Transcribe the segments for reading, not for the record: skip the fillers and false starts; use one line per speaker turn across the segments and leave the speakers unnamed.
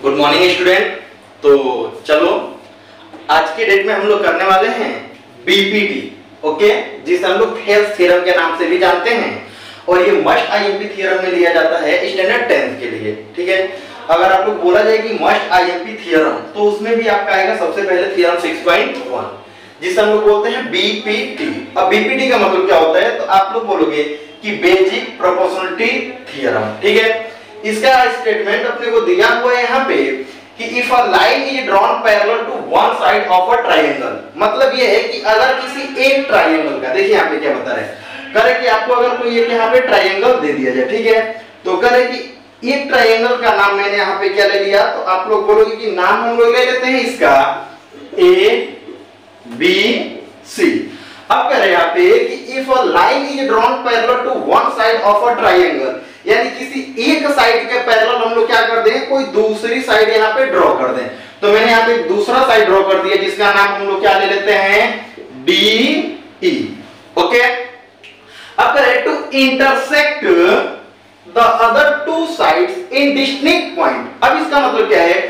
Good morning student. तो चलो आज के डेट में हम लोग करने वाले हैं बीपीटी, ओके, जिसे हम लोग थेल्स थ्योरम के नाम से भी जानते हैं और ये मस्ट आईएमपी थ्योरम में लिया जाता है स्टैंडर्ड 10th के लिए। ठीक है, अगर आप लोग बोला जाए कि मस्ट आईएमपी थ्योरम तो उसमें भी आपका आएगा सबसे पहले थ्योरम 6.1 जिसे हम लोग बोलते हैं बीपीटी। अब बीपीटी का मतलब क्या होता है, तो आप लोग बोलोगे कि बेसिक प्रोपोर्शनलिटी थ्योरम। ठीक है, इसका स्टेटमेंट अपने को दिया हुआ है यहाँ पे कि if a line is drawn parallel to one side of a triangle, मतलब ये है कि अगर किसी एक ट्रायंगल का, देखिए यहाँ पे क्या बता रहे हैं, करे कि आपको अगर कोई एक यहाँ पे ट्रायंगल दे दिया जाए, ठीक है, तो करे कि एक ट्रायंगल का नाम मैंने यहाँ पे क्या ले लिया, तो आप लोग बोलोगे कि नाम हम लोग ले लेते हैं इसका ए बी सी। अब कह रहे हैं यहाँ पे कि if a line is drawn parallel to one side of a triangle, यानी किसी एक साइड के पैरेलल हम लोग क्या कर दें, कोई दूसरी साइड यहाँ पे ड्रॉ कर दें। तो मैंने यहाँ पे दूसरा साइड ड्रॉ कर दिया जिसका नाम हम लोग क्या ले लेते हैं डी ई। ओके, अब कह रहे हैं to intersect the other two sides in distinct point. अब इसका मतलब क्या है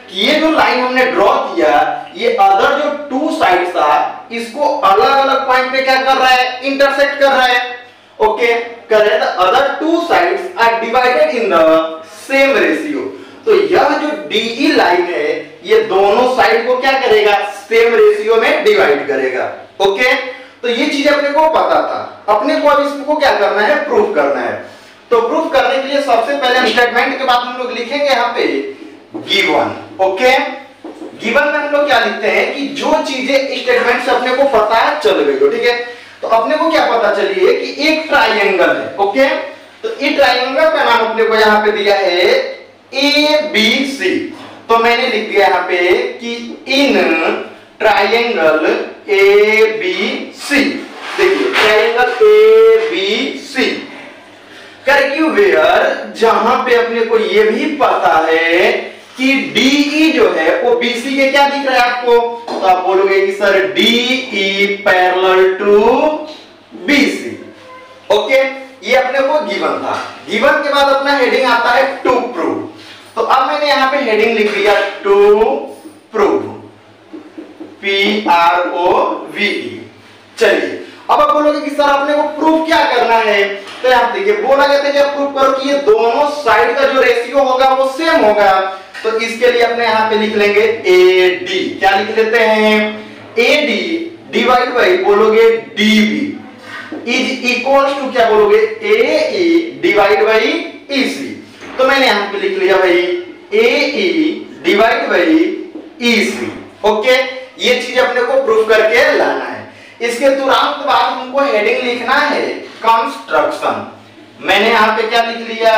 कि ये जो लाइन हमने ड्रॉ किया, ये अदर जो टू साइड्स था इसको अलग अलग पॉइंट पे क्या कर रहा है, इंटरसेक्ट कर रहा है। ओके, कर रहे हैं the other two sides are divided in the same ratio. तो यह जो डीई लाइन है ये दोनों साइड को क्या करेगा, सेम रेशियो में डिवाइड करेगा। ओके, तो ये चीज अपने को पता था, अपने को अब इसको क्या करना है, प्रूफ करना है। तो प्रूफ करने के लिए सबसे पहले स्टेटमेंट के बाद हम लोग लिखेंगे यहाँ पे गिवन। ओके, गिवन में हम लोग क्या लिखते हैं कि जो चीजें स्टेटमेंट से अपने को पता चल गई हो, ठीक है, तो अपने को क्या पता चली है कि एक ट्रायंगल है। ओके, तो इस ट्रायंगल का नाम अपने को यहाँ पे दिया है ए बी सी। तो मैंने लिख दिया यहाँ पे कि in triangle A B C, देखिए ट्रायंगल ए बी सी करके वेयर, जहां पे अपने को ये भी पता है कि DE जो है वो BC के क्या दिख रहा है आपको, तो आप बोलोगे कि sir DE parallel to BC। Okay, ये अपने को गिवन था। गिवन के बाद अपना हेडिंग आता है टू प्रूव। तो अब मैंने यहाँ पे हेडिंग लिख दिया टू प्रूव, PROVE। चलिए अब आप बोलोगे कि सर अपने को प्रूफ क्या करना है, तो यहाँ देखिए बोला जाता है जब प्रूफ करो कि ये दोनों साइड का जो रेशियो होगा वो सेम होगा, तो इसके लिए अपने यहाँ पे लिख लेंगे AD। क्या लिख लेते हैं, AD डिवाइड बाई बोलोगे DB इज इक्वल्स टू क्या बोलोगे AE डिवाइड बाई EC। तो मैंने यहाँ पे लिख लिया भाई AE divide by EC। Okay, ये चीज अपने को प्रूफ करके लाना है। इसके तुरंत बाद हमको हेडिंग लिखना है कंस्ट्रक्शन। मैंने यहाँ पे क्या लिख लिया,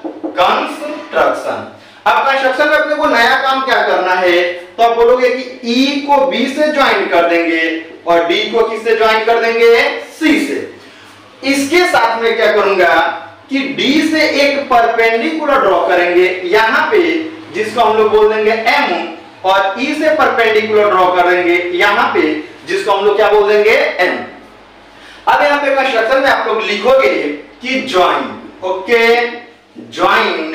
कंस्ट्रक्शन। अब कंस्ट्रक्शन में अपने को नया काम क्या करना है, तो आप बोलोगे कि E को B से ज्वाइन कर देंगे और D को किससे ज्वाइन कर देंगे, C से। इसके साथ में क्या करूंगा कि D से एक परपेंडिकुलर ड्रॉ करेंगे यहाँ पे जिसको हम लोग बोल देंगे M, और E से परपेंडिकुलर ड्रॉ कर देंगे यहाँ पे जिसको हम लोग क्या बोल देंगे N। अब यहाँ पे कंस्ट्रक्शन में आप लोग लिखोगे कि ज्वाइन, ओके, ज्वाइंड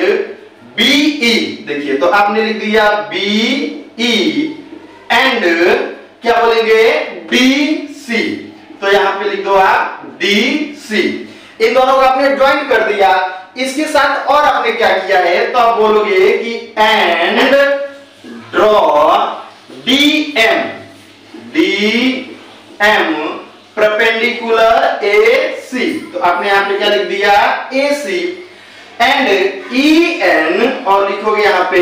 BE, देखिए तो आपने लिख दिया BE एंड क्या बोलेंगे DC। तो यहाँ पे लिख दो आप DC। इन दोनों को आपने ज्वाइन कर दिया। इसके साथ और आपने क्या किया है, तो आप बोलोगे कि and draw DM perpendicular AC। तो आपने यहाँ पे क्या लिख दिया AC एंड EN, और लिखोगे यहाँ पे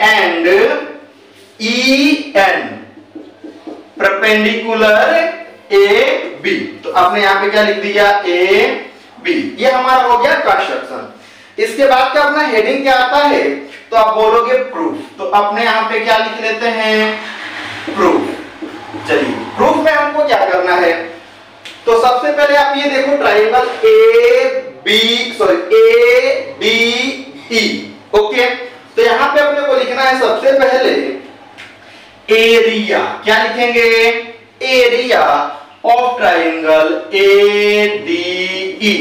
एंड EN परपेंडिकुलर AB। तो आपने यहाँ पे क्या लिख दिया AB। ये हमारा हो गया कंस्ट्रक्शन। इसके बाद का अपना हेडिंग क्या आता है, तो आप बोलोगे प्रूफ। तो अपने यहाँ पे क्या लिख लेते हैं, प्रूफ। चलिए प्रूफ में हमको क्या करना है, तो सबसे पहले आप ये देखो ट्रायंगल ADE। ओके, तो यहाँ पे अपने को लिखना है सबसे पहले एरिया। क्या लिखेंगे, एरिया ऑफ ट्रायंगल ADE।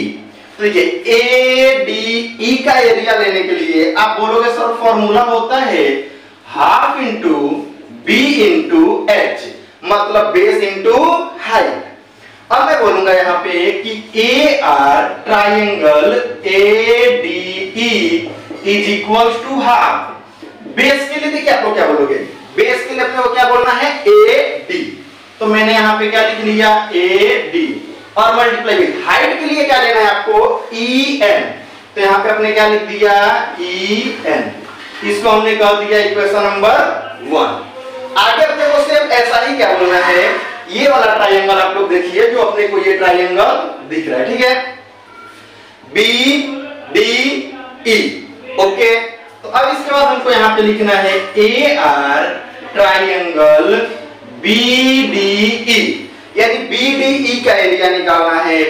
तो देखिए ADE का एरिया लेने के लिए आप बोलोगे सर फॉर्मूला होता है half into B into H, मतलब बेस इंटू हाइट। अब मैं बोलूंगा यहाँ पे कि A R triangle A D E is equal to half. Base के लिए देखिए आप लोग क्या बोलोगे, बेस के लिए अपने को क्या बोलना है, ए डी। तो मैंने यहाँ पे क्या लिख लिया, ए डी, और मल्टीप्लाई विद हाइट के लिए क्या लेना है आपको, ई एन। तो यहाँ पे अपने क्या लिख दिया, ई एन। इसको हमने कह दिया इक्वेशन नंबर 1। आगे अपने को सिर्फ ऐसा ही क्या बोलना है, ये वाला ट्राइंगल आप लोग देखिए जो अपने को ये ट्राइंगल दिख रहा है, ठीक है, बी डी ई। ओके, तो अब इसके बाद हमको यहाँ पे लिखना है A R triangle B D E, यानी बी डी ई का एरिया निकालना है।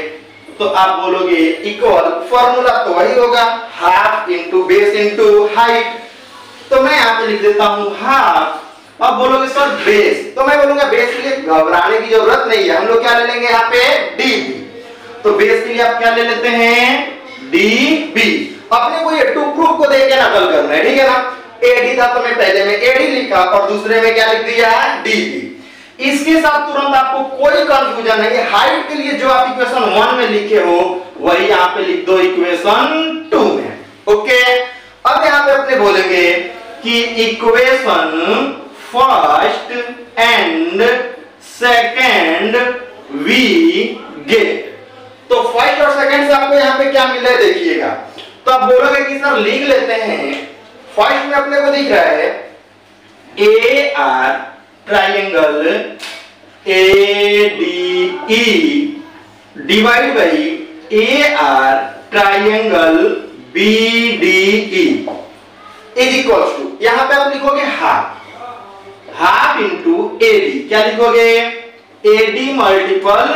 तो आप बोलोगे इक्वल, फॉर्मूला तो वही होगा, half into base into height. तो मैं यहाँ पे लिख देता हूँ हाफ। अब बोलोगे सर बेस, तो मैं बोलूंगा बेस के लिए घबराने की जरूरत नहीं है, हम लोग क्या ले लेंगे यहाँ पे, डी बी। तो बेस के लिए आप क्या ले लेते हैं, डी बी। अपने को ये टू प्रूफ को देख के नकल करना है, ठीक है ना। एडी था तो मैं पहले में एडी लिखा और दूसरे में क्या लिख दिया, डी बी। इसके साथ तुरंत आपको कोई कंफ्यूजन नहीं है, हाइट के लिए जो आप इक्वेशन 1 में लिखे हो वही यहाँ पे लिख दो इक्वेशन 2 में। ओके, अब यहाँ पे अपने बोलेंगे कि equation first and second we get. तो फर्स्ट और सेकंड से आपको यहाँ पे क्या मिल रहा है देखिएगा। तो आप बोलोगे कि सर लिख लेते हैं, फर्स्ट में अपने को दिख रहा है A R triangle A D E divide by A R triangle B D E is equal to, यहां पे आप लिखोगे half, half into A D, क्या लिखोगे, A D multiple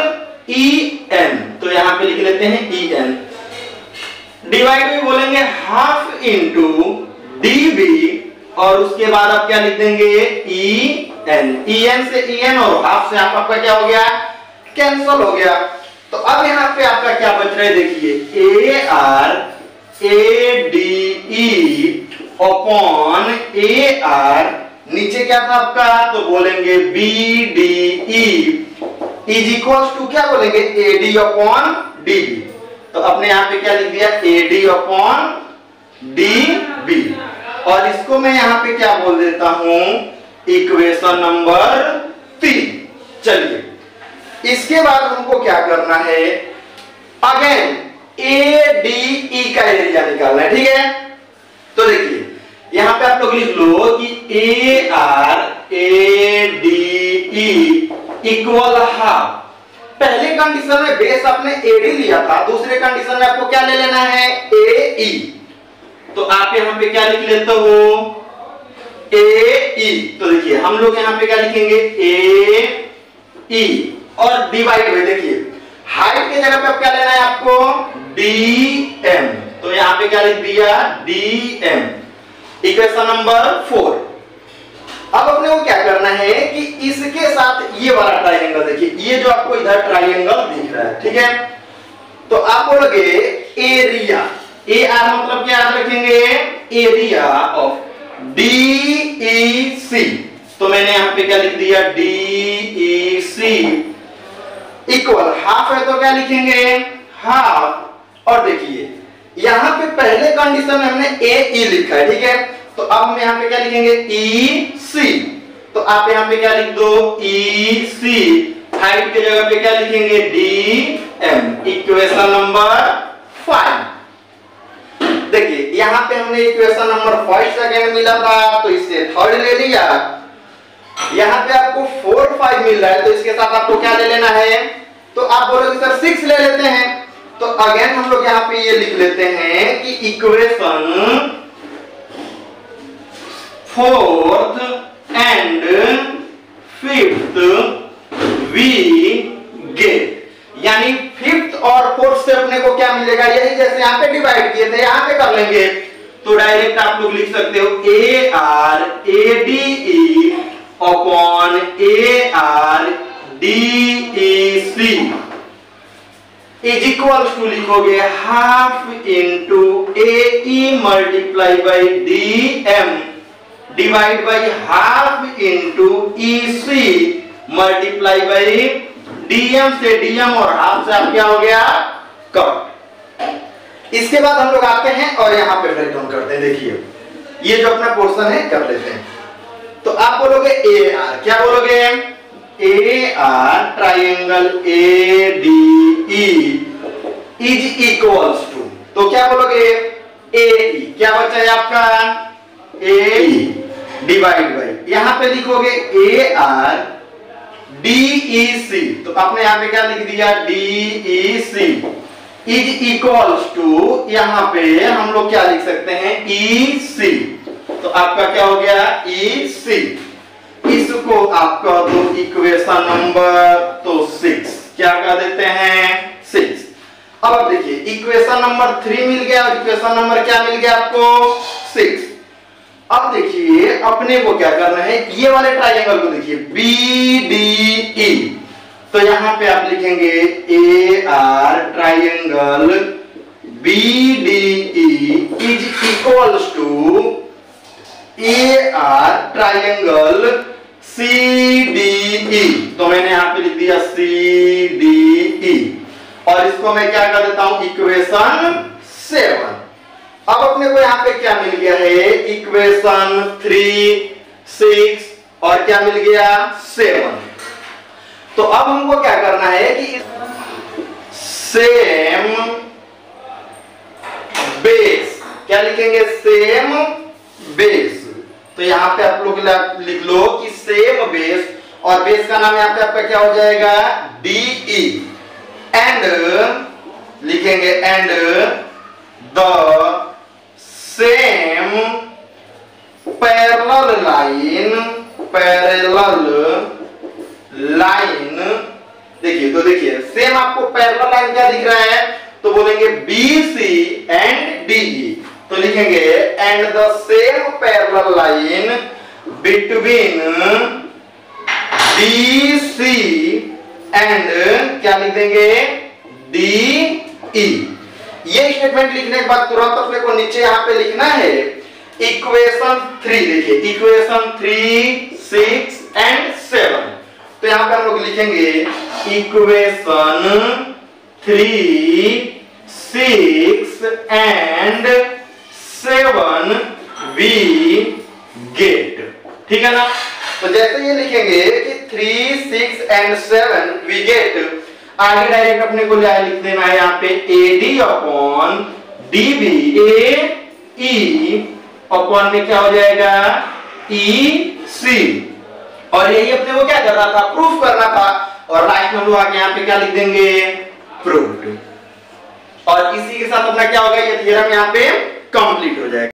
E N. तो यहां पे लिख लेते हैं ई एन, डिवाइड में बोलेंगे हाफ इंटू डी बी, और उसके बाद आप क्या लिख देंगे, ई एन। ई एन से ई एन और हाफ से हाफ आपका क्या हो गया, कैंसल हो गया। तो अब यहाँ पे आपका क्या बच रहा है देखिए, A R A D E upon A R, नीचे क्या था आपका, तो बोलेंगे B D E is equal to क्या बोलेंगे, A D upon D B. तो अपने यहाँ पे क्या लिख दिया, A D upon D B, और इसको मैं यहाँ पे क्या बोल देता हूं, इक्वेशन नंबर 3। चलिए इसके बाद हमको क्या करना है, अगेन ए डी ई का एरिया निकालना है, ठीक है। तो देखिए यहां पे आप लोग लिख लो कि A R A D E equal half. पहले कंडीशन में बेस आपने ए डी लिया था, दूसरे कंडीशन में आपको क्या ले लेना है, ए ई। तो आप यहां पे क्या लिख लेते हो, ए ई। तो देखिए हम लोग यहां पे क्या लिखेंगे, ए ई, और डिवाइड में देखिए हाइट के जगह पे अब क्या लेना है आपको, डी एम। तो यहां पे क्या लिख दिया, डी एम, इक्वेशन नंबर 4। अब अपने को क्या करना है कि इसके साथ ये वाला ट्राइंगल देखिए, ये जो आपको इधर ट्राइंगल दिख रहा है, ठीक है। तो आप बोलोगे एरिया, ए आर मतलब क्या रखेंगे, एरिया ऑफ डी ई सी। तो मैंने यहां पे क्या लिख दिया, डी ई सी इक्वल हाफ है, तो क्या लिखेंगे, हाफ। और देखिए यहां पे पहले कंडीशन में हमने ए ई लिखा है, ठीक है। तो अब हम यहां पे क्या लिखेंगे, ई सी। तो आप यहां पे क्या लिख दो, ई सी। हाइट की जगह पे क्या लिखेंगे, डी एम, इक्वेशन नंबर 5। देखिए यहां पे हमने इक्वेशन नंबर 5 सेकंड मिला था, तो इससे थर्ड ले लिया। यहां पे आपको 4 5 मिल रहा है, तो इसके साथ आपको क्या ले लेना है, तो आप बोलोगे सर 6 ले लेते हैं। तो अगेन हम लोग यहां पे ये लिख लेते हैं कि equation 4th and 5th we get, यानी 5th और 4th से अपने को क्या मिलेगा, यही जैसे यहाँ पे डिवाइड किए थे यहाँ पे कर लेंगे। तो डायरेक्ट आप लोग लिख सकते हो A R A D E upon A R D E C is equal to लिखोगे half into A E multiply by D M divide by half into EC multiply by DM से DM और half से आप क्या हो गया cut. इसके बाद हम लोग आते हैं और यहाँ पे ब्रेक डाउन करते हैं। देखिए ये जो अपना पोर्शन है कर लेते हैं। तो आप बोलोगे AR, क्या बोलोगे AR triangle ADE is equals to, तो क्या बोलोगे AE, क्या बचा है आपका AE डिवाइड बाई, यहां पे लिखोगे AR DEC, तो आपने यहां पे क्या लिख दिया DEC इज इक्वल्स टू, यहां पे हम लोग क्या लिख सकते हैं EC, तो आपका क्या हो गया EC। इसको आपका दो इक्वेशन नंबर तो 6 क्या कह देते हैं 6। अब देखिए इक्वेशन नंबर 3 मिल गया और इक्वेशन नंबर क्या मिल गया आपको 6। अब देखिए अपने को क्या करना है, ये वाले ट्राइंगल को देखिए BDE, तो यहां पे आप लिखेंगे AR triangle BDE is equals to AR triangle CDE, तो मैंने यहां पे लिख दिया CDE और इसको मैं क्या कर देता हूं इक्वेशन 7। अब अपने को यहां पे क्या मिल गया है इक्वेशन 3 6 और क्या मिल गया 7। तो अब हमको क्या करना है कि सेम बेस, क्या लिखेंगे सेम बेस, तो यहां पे आप लोग लिख लो कि सेम बेस, और बेस का नाम यहां पे आपका क्या हो जाएगा DE, एंड लिखेंगे and the same parallel line, देखिए तो देखिए सेम आपको पैरेलल लाइन क्या दिख रहा है, तो बोलेंगे BC एंड DE, तो लिखेंगे and the same parallel line between BC and क्या लिख देंगे DE। ये स्टेटमेंट लिखने के बाद तुरंत अपने को नीचे यहां पे लिखना है इक्वेशन 3, देखिए इक्वेशन 3 6 एंड 7, तो यहां पे हम लोग लिखेंगे इक्वेशन 3 6 एंड 7 वी गेट, ठीक है ना। तो जैसे ये लिखेंगे कि 3 6 एंड 7 वी गेट, आगे डायरेक्ट अपने को लिख देना है यहाँ पे AD upon DB, AE upon में क्या हो जाएगा EC, और यही अपने को क्या करना था प्रूफ करना था, और लास्ट में हम लोग आगे यहाँ पे क्या लिख देंगे प्रूफ, और इसी के साथ अपना क्या होगा ये थ्योरम यहाँ पे कंप्लीट हो जाएगा।